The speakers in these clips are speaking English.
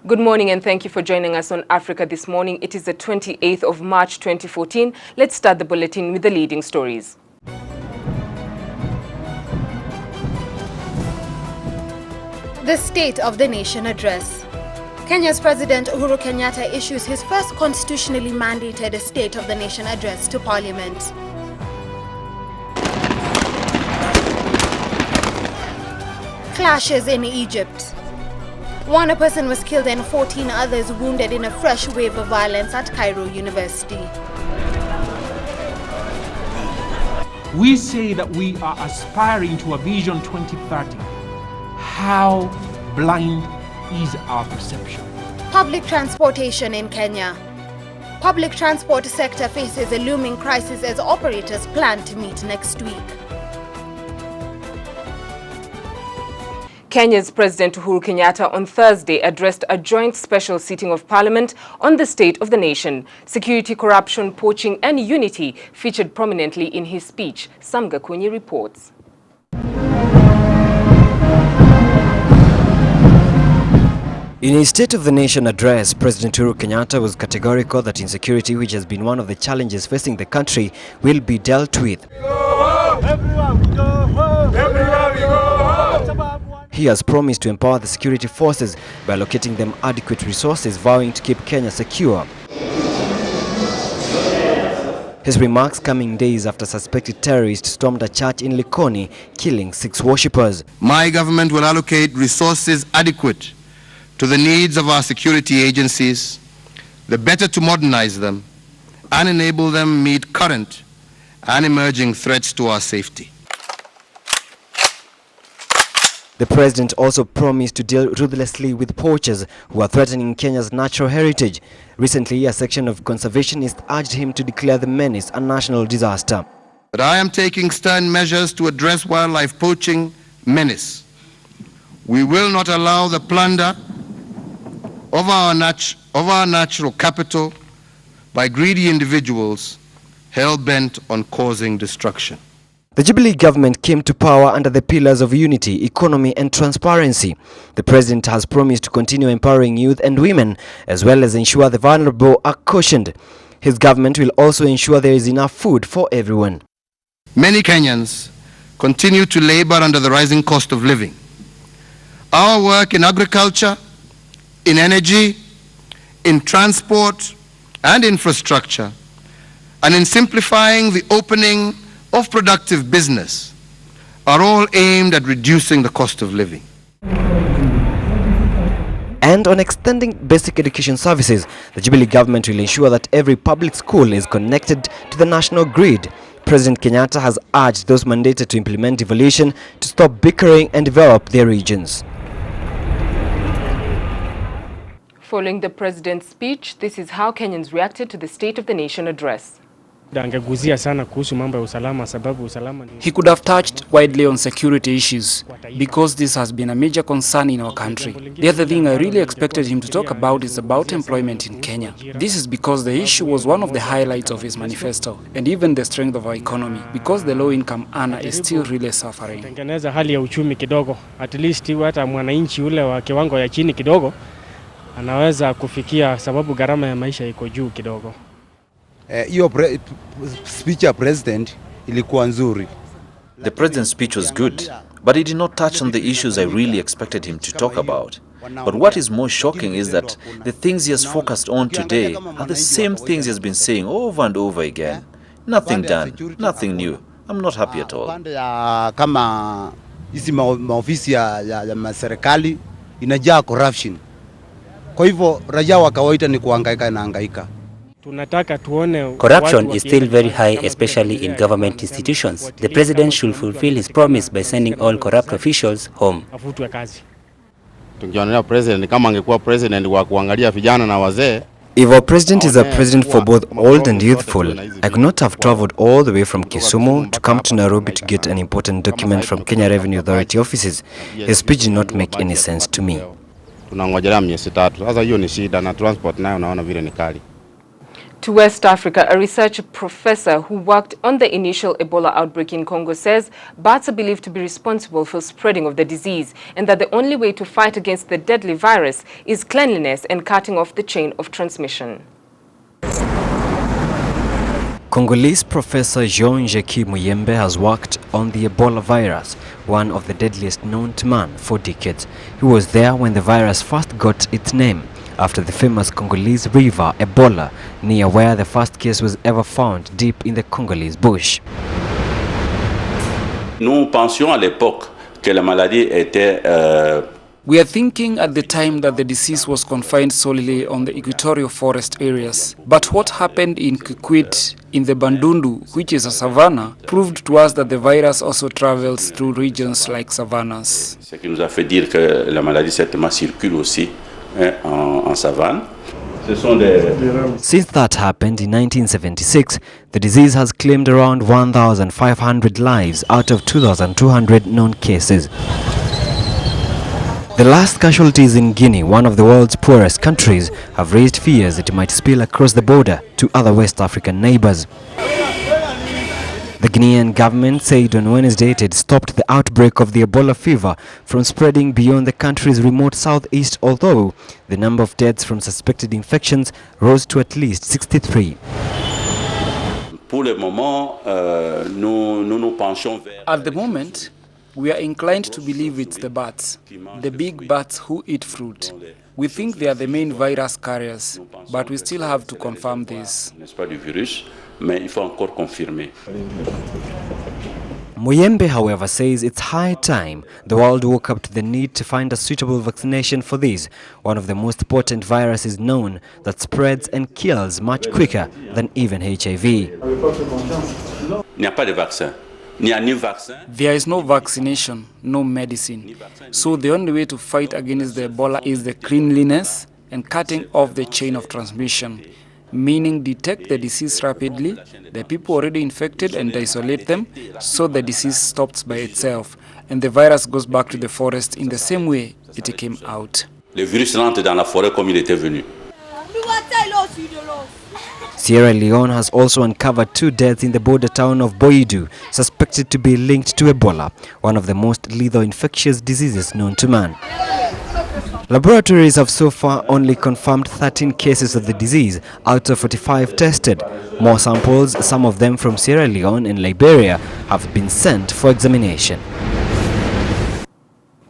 Good morning and thank you for joining us on Africa This Morning. It is the 28th of March 2014. Let's start the bulletin with the leading stories. The State of the Nation Address. Kenya's President Ooro Kenyatta issues his first constitutionally mandated State of the Nation Address to Parliament. Clashes in Egypt. One person was killed and 14 others wounded in a fresh wave of violence at Cairo University. We say that we are aspiring to a Vision 2030. How blind is our perception? Public transportation in Kenya. Public transport sector faces a looming crisis as operators plan to meet next week. Kenya's President Ooro Kenyatta on Thursday addressed a joint special sitting of Parliament on the state of the nation. Security, corruption, poaching and unity featured prominently in his speech. Sam Gakunyi reports. In his State of the Nation address, President Ooro Kenyatta was categorical that insecurity, which has been one of the challenges facing the country, will be dealt with. He has promised to empower the security forces by allocating them adequate resources, vowing to keep Kenya secure. His remarks coming days after suspected terrorists stormed a church in Likoni, killing 6 worshippers. My government will allocate resources adequate to the needs of our security agencies, the better to modernize them and enable them meet current and emerging threats to our safety. The president also promised to deal ruthlessly with poachers who are threatening Kenya's natural heritage. Recently, a section of conservationists urged him to declare the menace a national disaster. But I am taking stern measures to address wildlife poaching menace. We will not allow the plunder of our natural capital by greedy individuals hell-bent on causing destruction. The Jubilee government came to power under the pillars of unity, economy and transparency. The president has promised to continue empowering youth and women, as well as ensure the vulnerable are cautioned. His government will also ensure there is enough food for everyone. Many Kenyans continue to labor under the rising cost of living. Our work in agriculture, in energy, in transport and infrastructure, and in simplifying the opening of productive business are all aimed at reducing the cost of living. And on extending basic education services, the Jubilee government will ensure that every public school is connected to the national grid. President Kenyatta has urged those mandated to implement devolution to stop bickering and develop their regions. Following the president's speech, this is how Kenyans reacted to the State of the Nation address. He could have touched widely on security issues because this has been a major concern in our country. The other thing I really expected him to talk about is about employment in Kenya. This is because the issue was one of the highlights of his manifesto, and even the strength of our economy, because the low-income earner is still really suffering. At least hata mwananchi ule wa kiwango ya chini kidogo anaweza kufikia sababu gharama ya maisha iko juu kidogo. Speech ya president ilikuwa nzuri. The president's speech was good, but he did not touch on the issues I really expected him to talk about. But what is more shocking is that the things he has focused on today are the same things he has been saying over and over again. Nothing done, nothing new. I'm not happy at all. Kama hizi maofisi ya serikali inajaa corruption. Kwa hivyo raia wa kawaida ni kuhangaika na hangaika. Corruption is still very high, especially in government institutions. The president should fulfill his promise by sending all corrupt officials home. If our president is a president for both old and youthful, I could not have traveled all the way from Kisumu to come to Nairobi to get an important document from Kenya Revenue Authority offices. His speech did not make any sense to me. To West Africa, a research professor who worked on the initial Ebola outbreak in Congo says bats are believed to be responsible for spreading of the disease and that the only way to fight against the deadly virus is cleanliness and cutting off the chain of transmission. Congolese Professor Jean-Jacques Muyembe has worked on the Ebola virus, one of the deadliest known to man, for decades. He was there when the virus first got its name, after the famous Congolese river Ebola, near where the first case was ever found deep in the Congolese bush. Nous pensions à l'époque que la maladie était We are thinking at the time that the disease was confined solely on the equatorial forest areas. But what happened in Kikwit, in the Bandundu, which is a savanna, proved to us that the virus also travels through regions like savannas. Ce qui nous a fait dire que la maladie certainement circule aussi en savane. Since that happened in 1976, the disease has claimed around 1,500 lives out of 2,200 known cases. The last casualties in Guinea, one of the world's poorest countries, have raised fears it might spill across the border to other West African neighbors. The Guinean government said on Wednesday it had stopped the outbreak of the Ebola fever from spreading beyond the country's remote southeast, although the number of deaths from suspected infections rose to at least 63. At the moment, we are inclined to believe it's the bats, the big bats who eat fruit. We think they are the main virus carriers, but we still have to confirm this. Muyembe, however, says it's high time the world woke up to the need to find a suitable vaccination for this, one of the most potent viruses known that spreads and kills much quicker than even HIV. There is no vaccination, no medicine. So the only way to fight against the Ebola is the cleanliness and cutting off the chain of transmission, meaning detect the disease rapidly, the people already infected, and isolate them so the disease stops by itself and the virus goes back to the forest in the same way it came out. Le virus rentre dans la forêt comme il était venu. Sierra Leone has also uncovered 2 deaths in the border town of Boidu, suspected to be linked to Ebola, one of the most lethal infectious diseases known to man. Laboratories have so far only confirmed 13 cases of the disease out of 45 tested. More samples, some of them from Sierra Leone and Liberia, have been sent for examination.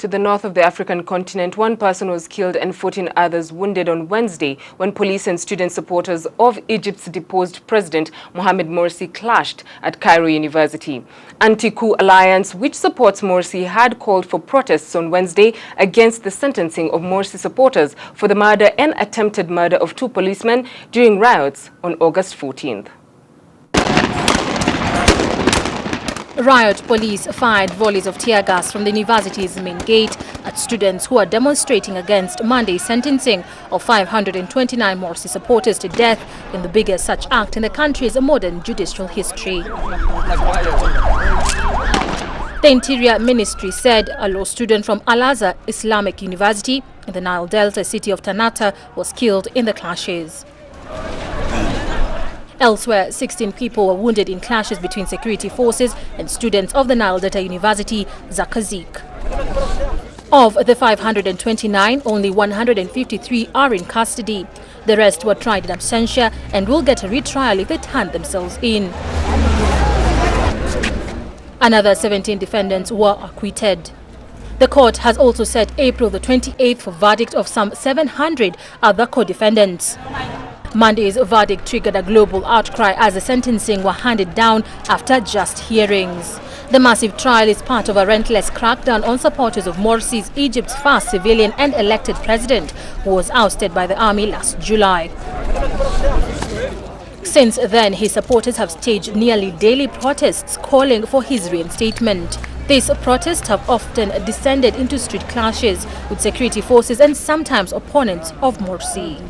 To the north of the African continent, 1 person was killed and 14 others wounded on Wednesday when police and student supporters of Egypt's deposed president Mohamed Morsi clashed at Cairo University. Anti-coup alliance, which supports Morsi, had called for protests on Wednesday against the sentencing of Morsi supporters for the murder and attempted murder of 2 policemen during riots on August 14th. Riot police fired volleys of tear gas from the university's main gate at students who are demonstrating against Monday's sentencing of 529 Morsi supporters to death in the biggest such act in the country's modern judicial history. The Interior Ministry said a law student from Al-Azhar Islamic University in the Nile Delta city of Tanata was killed in the clashes. Elsewhere, 16 people were wounded in clashes between security forces and students of the Nile Delta University, Zakazik. Of the 529, only 153 are in custody. The rest were tried in absentia and will get a retrial if they turn themselves in. Another 17 defendants were acquitted. The court has also set April the 28th for verdict of some 700 other co-defendants. Monday's verdict triggered a global outcry as the sentencing were handed down after just hearings. The massive trial is part of a relentless crackdown on supporters of Morsi's, Egypt's first civilian and elected president, who was ousted by the army last July. Since then, his supporters have staged nearly daily protests calling for his reinstatement. These protests have often descended into street clashes with security forces and sometimes opponents of Morsi.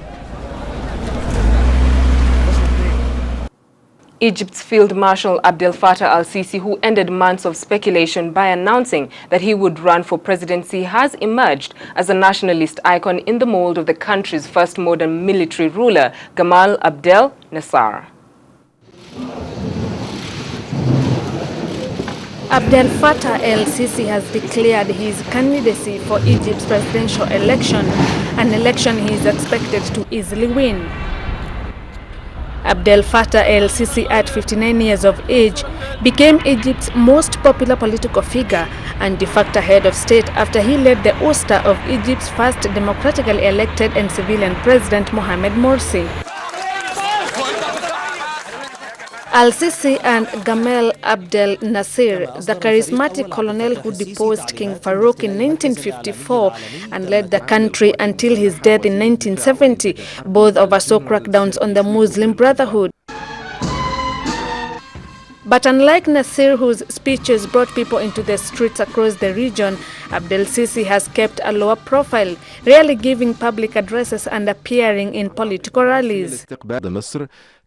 Egypt's Field Marshal Abdel Fattah al-Sisi, who ended months of speculation by announcing that he would run for presidency, has emerged as a nationalist icon in the mold of the country's first modern military ruler, Gamal Abdel Nasser. Abdel Fattah el-Sisi has declared his candidacy for Egypt's presidential election, an election he is expected to easily win. Abdel Fattah el-Sisi, at 59 years of age, became Egypt's most popular political figure and de facto head of state after he led the ouster of Egypt's first democratically elected and civilian president, Mohamed Morsi. Al-Sisi and Gamal Abdel Nasser, the charismatic colonel who deposed King Farouk in 1954 and led the country until his death in 1970, both oversaw crackdowns on the Muslim Brotherhood. But unlike Nasser, whose speeches brought people into the streets across the region, Abdel Sisi has kept a lower profile, rarely giving public addresses and appearing in political rallies.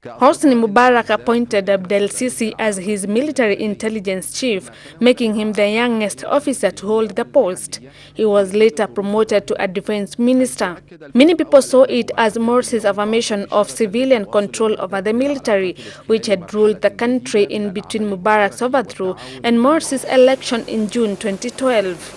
Hosni Mubarak appointed Abdel Sisi as his military intelligence chief, making him the youngest officer to hold the post. He was later promoted to a defense minister. Many people saw it as Morsi's affirmation of civilian control over the military, which had ruled the country in between Mubarak's overthrow and Morsi's election in June 2012.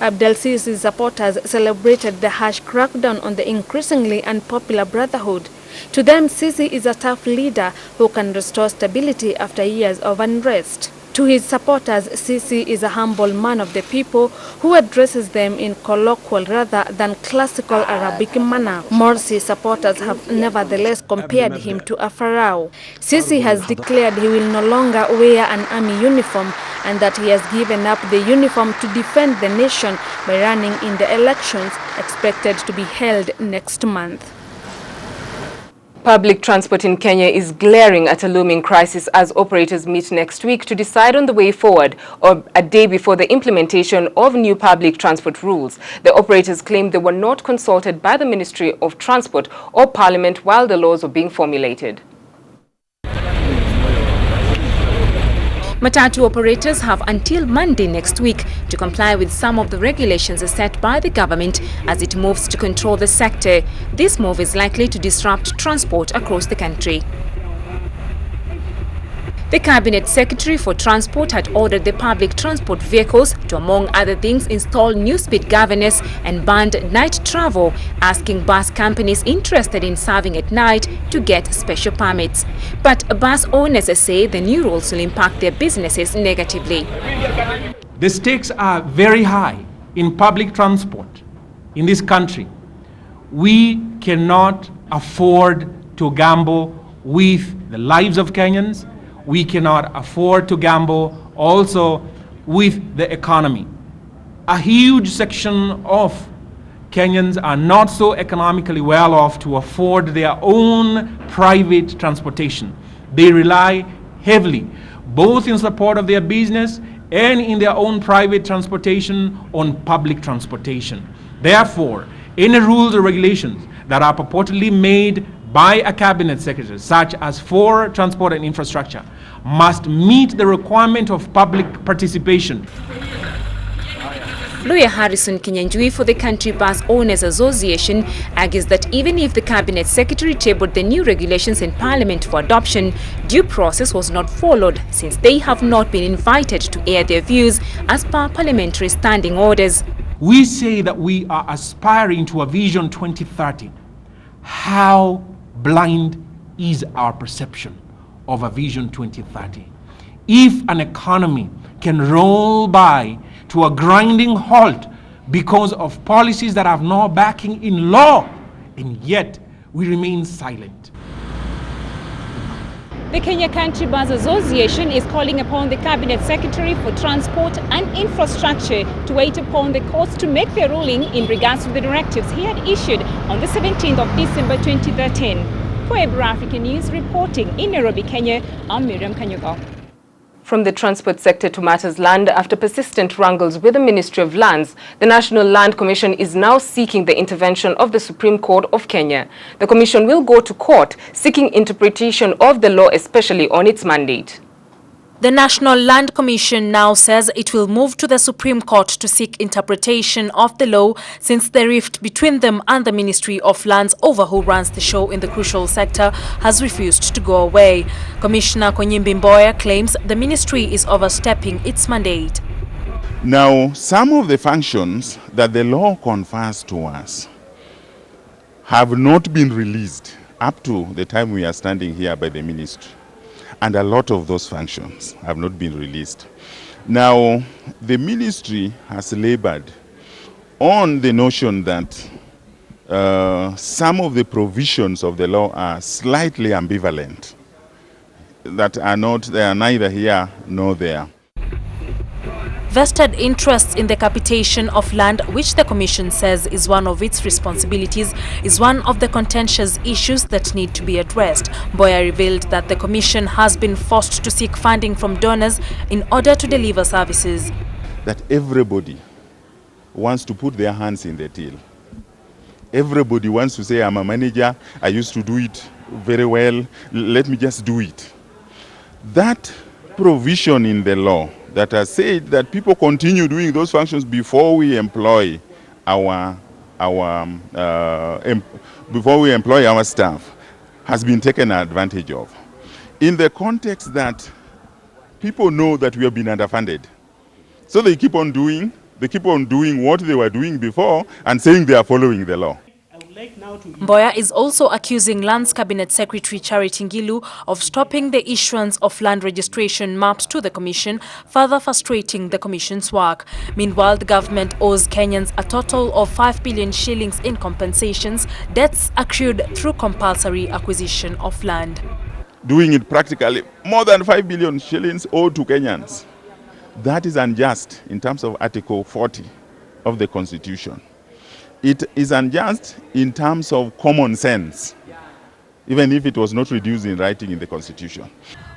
Abdel Sisi's supporters celebrated the harsh crackdown on the increasingly unpopular Brotherhood. To them, Sisi is a tough leader who can restore stability after years of unrest. To his supporters, Sisi is a humble man of the people who addresses them in colloquial rather than classical Arabic manner. Morsi supporters have nevertheless compared him to a pharaoh. Sisi has declared he will no longer wear an army uniform and that he has given up the uniform to defend the nation by running in the elections expected to be held next month. Public transport in Kenya is glaring at a looming crisis as operators meet next week to decide on the way forward, or a day before the implementation of new public transport rules. The operators claim they were not consulted by the Ministry of Transport or Parliament while the laws were being formulated. Matatu operators have until Monday next week to comply with some of the regulations set by the government as it moves to control the sector. This move is likely to disrupt transport across the country. The Cabinet Secretary for Transport had ordered the public transport vehicles to, among other things, install new speed governors and banned night travel, asking bus companies interested in serving at night to get special permits. But bus owners say the new rules will impact their businesses negatively. The stakes are very high in public transport in this country. We cannot afford to gamble with the lives of Kenyans. We cannot afford to gamble also with the economy. A huge section of Kenyans are not so economically well off to afford their own private transportation. They rely heavily, both in support of their business and in their own private transportation, on public transportation. Therefore, any rules or regulations that are purportedly made by a cabinet secretary, such as for transport and infrastructure, must meet the requirement of public participation. Lawyer Harrison Kinyanjui for the Country Bus Owners Association argues that even if the Cabinet Secretary tabled the new regulations in Parliament for adoption, due process was not followed since they have not been invited to air their views as per parliamentary standing orders. We say that we are aspiring to a Vision 2030. How blind is our perception of a Vision 2030? If an economy can roll by to a grinding halt because of policies that have no backing in law, and yet we remain silent. The Kenya Country Bus Association is calling upon the Cabinet Secretary for Transport and Infrastructure to wait upon the courts to make their ruling in regards to the directives he had issued on the 17th of December 2013. For Ebru African News, reporting in Nairobi, Kenya, I'm Miriam Kanyugo. From the transport sector to matters land, after persistent wrangles with the Ministry of Lands, the National Land Commission is now seeking the intervention of the Supreme Court of Kenya. The commission will go to court seeking interpretation of the law, especially on its mandate. The National Land Commission now says it will move to the Supreme Court to seek interpretation of the law since the rift between them and the Ministry of Lands over who runs the show in the crucial sector has refused to go away. Commissioner Konyimbi Mboya claims the ministry is overstepping its mandate. Now, some of the functions that the law confers to us have not been released up to the time we are standing here by the ministry. And a lot of those functions have not been released. Now, the ministry has labored on the notion that some of the provisions of the law are slightly ambivalent, that they are neither here nor there. Vested interests in the capitation of land, which the Commission says is one of its responsibilities, is one of the contentious issues that need to be addressed. Mboya revealed that the Commission has been forced to seek funding from donors in order to deliver services. That everybody wants to put their hands in the till. Everybody wants to say, I'm a manager, I used to do it very well, let me just do it. That provision in the law that has said that people continue doing those functions before we employ our staff has been taken advantage of. In the context that people know that we have been underfunded. So they keep on doing what they were doing before and saying they are following the law. Mboya is also accusing Lands Cabinet Secretary Charity Ngilu of stopping the issuance of land registration maps to the Commission, further frustrating the Commission's work. Meanwhile, the government owes Kenyans a total of 5 billion shillings in compensations, debts accrued through compulsory acquisition of land. Doing it practically, more than 5 billion shillings owed to Kenyans. That is unjust in terms of Article 40 of the Constitution. It is unjust in terms of common sense, even if it was not reduced in writing in the Constitution.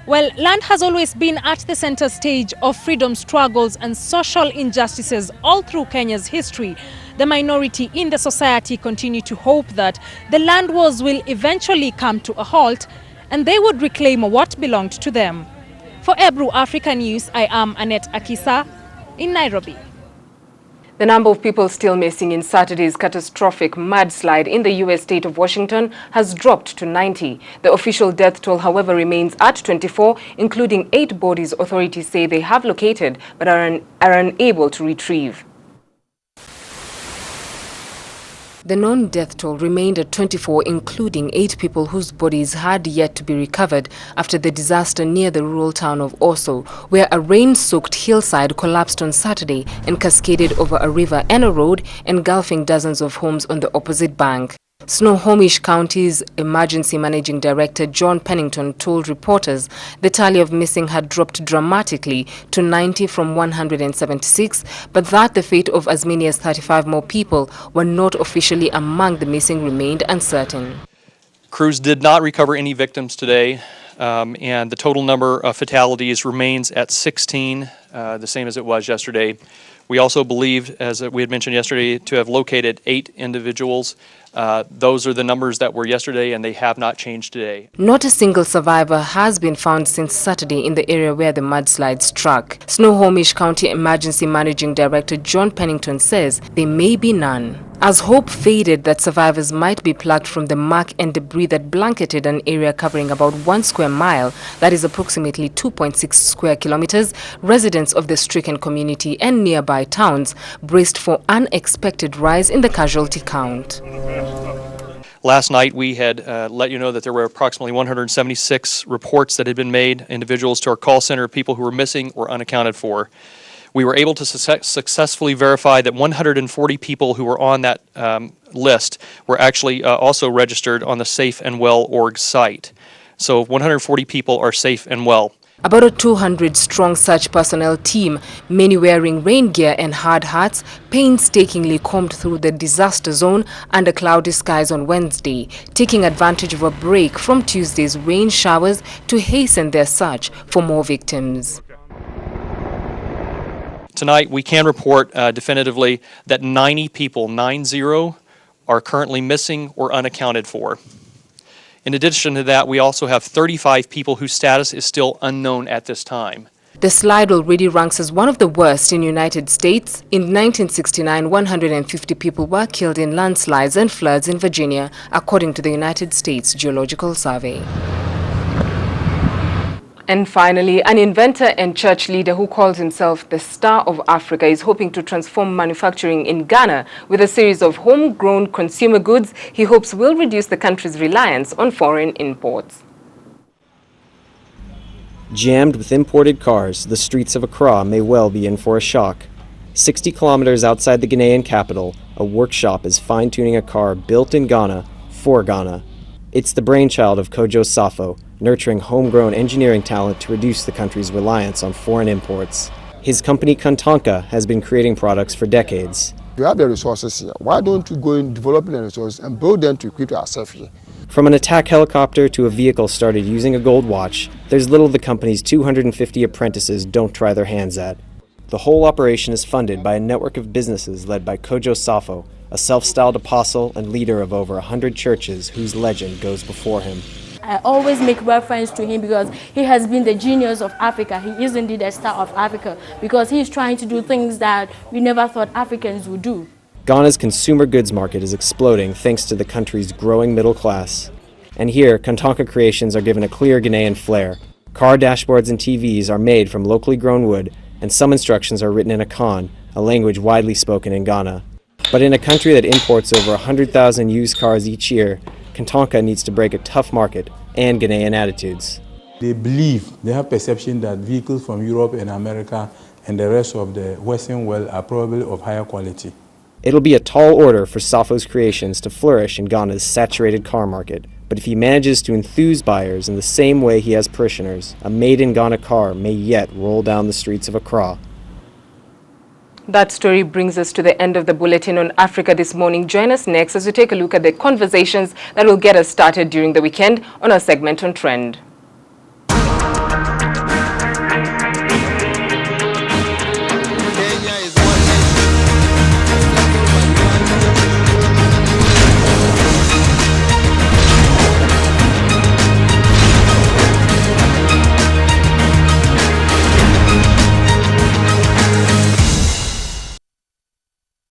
Well, land has always been at the center stage of freedom struggles and social injustices all through Kenya's history. The minority in the society continue to hope that the land wars will eventually come to a halt and they would reclaim what belonged to them. For Ebru Africa News, I am Annette Akisa in Nairobi. The number of people still missing in Saturday's catastrophic mudslide in the U.S. state of Washington has dropped to 90. The official death toll, however, remains at 24, including 8 bodies authorities say they have located but are unable to retrieve. The non-death toll remained at 24, including 8 people whose bodies had yet to be recovered after the disaster near the rural town of Ooro, where a rain-soaked hillside collapsed on Saturday and cascaded over a river and a road, engulfing dozens of homes on the opposite bank. Snohomish County's Emergency Managing Director John Pennington told reporters the tally of missing had dropped dramatically to 90 from 176, but that the fate of as many as 35 more people were not officially among the missing remained uncertain. Crews did not recover any victims today, and the total number of fatalities remains at 16, the same as it was yesterday. We also believed, as we had mentioned yesterday, to have located 8 individuals. Those are the numbers that were yesterday, and they have not changed today. Not a single survivor has been found since Saturday in the area where the mudslide struck. Snohomish County Emergency Managing Director John Pennington says there may be none. As hope faded that survivors might be plucked from the muck and debris that blanketed an area covering about 1 square mile, that is approximately 2.6 square kilometers, residents of the stricken community and nearby towns braced for unexpected rise in the casualty count. Last night we had let you know that there were approximately 176 reports that had been made, individuals to our call center, people who were missing or unaccounted for. We were able to successfully verify that 140 people who were on that list were actually also registered on the Safe and Well.org site. So 140 people are safe and well. About a 200-strong search personnel team, many wearing rain gear and hard hats, painstakingly combed through the disaster zone under cloudy skies on Wednesday, taking advantage of a break from Tuesday's rain showers to hasten their search for more victims. tonight we can report definitively that 90 people, 90, are currently missing or unaccounted for. In addition to that, we also have 35 people whose status is still unknown at this time. The slide already ranks as one of the worst in the United States. In 1969, 150 people were killed in landslides and floods in Virginia, according to the United States Geological Survey. And finally, an inventor and church leader who calls himself the Star of Africa is hoping to transform manufacturing in Ghana with a series of homegrown consumer goods he hopes will reduce the country's reliance on foreign imports. Jammed with imported cars, the streets of Accra may well be in for a shock. 60 kilometers outside the Ghanaian capital, a workshop is fine-tuning a car built in Ghana for Ghana. It's the brainchild of Kojo Safo, nurturing homegrown engineering talent to reduce the country's reliance on foreign imports. His company Kantanka has been creating products for decades. We have the resources here. Why don't we go and develop the resources and build them to equip ourselves here? From an attack helicopter to a vehicle started using a gold watch, there's little the company's 250 apprentices don't try their hands at. The whole operation is funded by a network of businesses led by Kojo Safo, a self-styled apostle and leader of over 100 churches whose legend goes before him. I always make reference to him because he has been the genius of Africa. He is indeed a star of Africa because he is trying to do things that we never thought Africans would do. Ghana's consumer goods market is exploding thanks to the country's growing middle class. And here, Kantanka creations are given a clear Ghanaian flair. Car dashboards and TVs are made from locally grown wood, and some instructions are written in Akan, a language widely spoken in Ghana. But in a country that imports over 100,000 used cars each year, Kantanka needs to break a tough market and Ghanaian attitudes. They believe, they have perception that vehicles from Europe and America and the rest of the Western world are probably of higher quality. It'll be a tall order for Safo's creations to flourish in Ghana's saturated car market. But if he manages to enthuse buyers in the same way he has parishioners, a made-in-Ghana car may yet roll down the streets of Accra. That story brings us to the end of the Bulletin on Africa this morning. Join us next as we take a look at the conversations that will get us started during the weekend on our segment on Trend.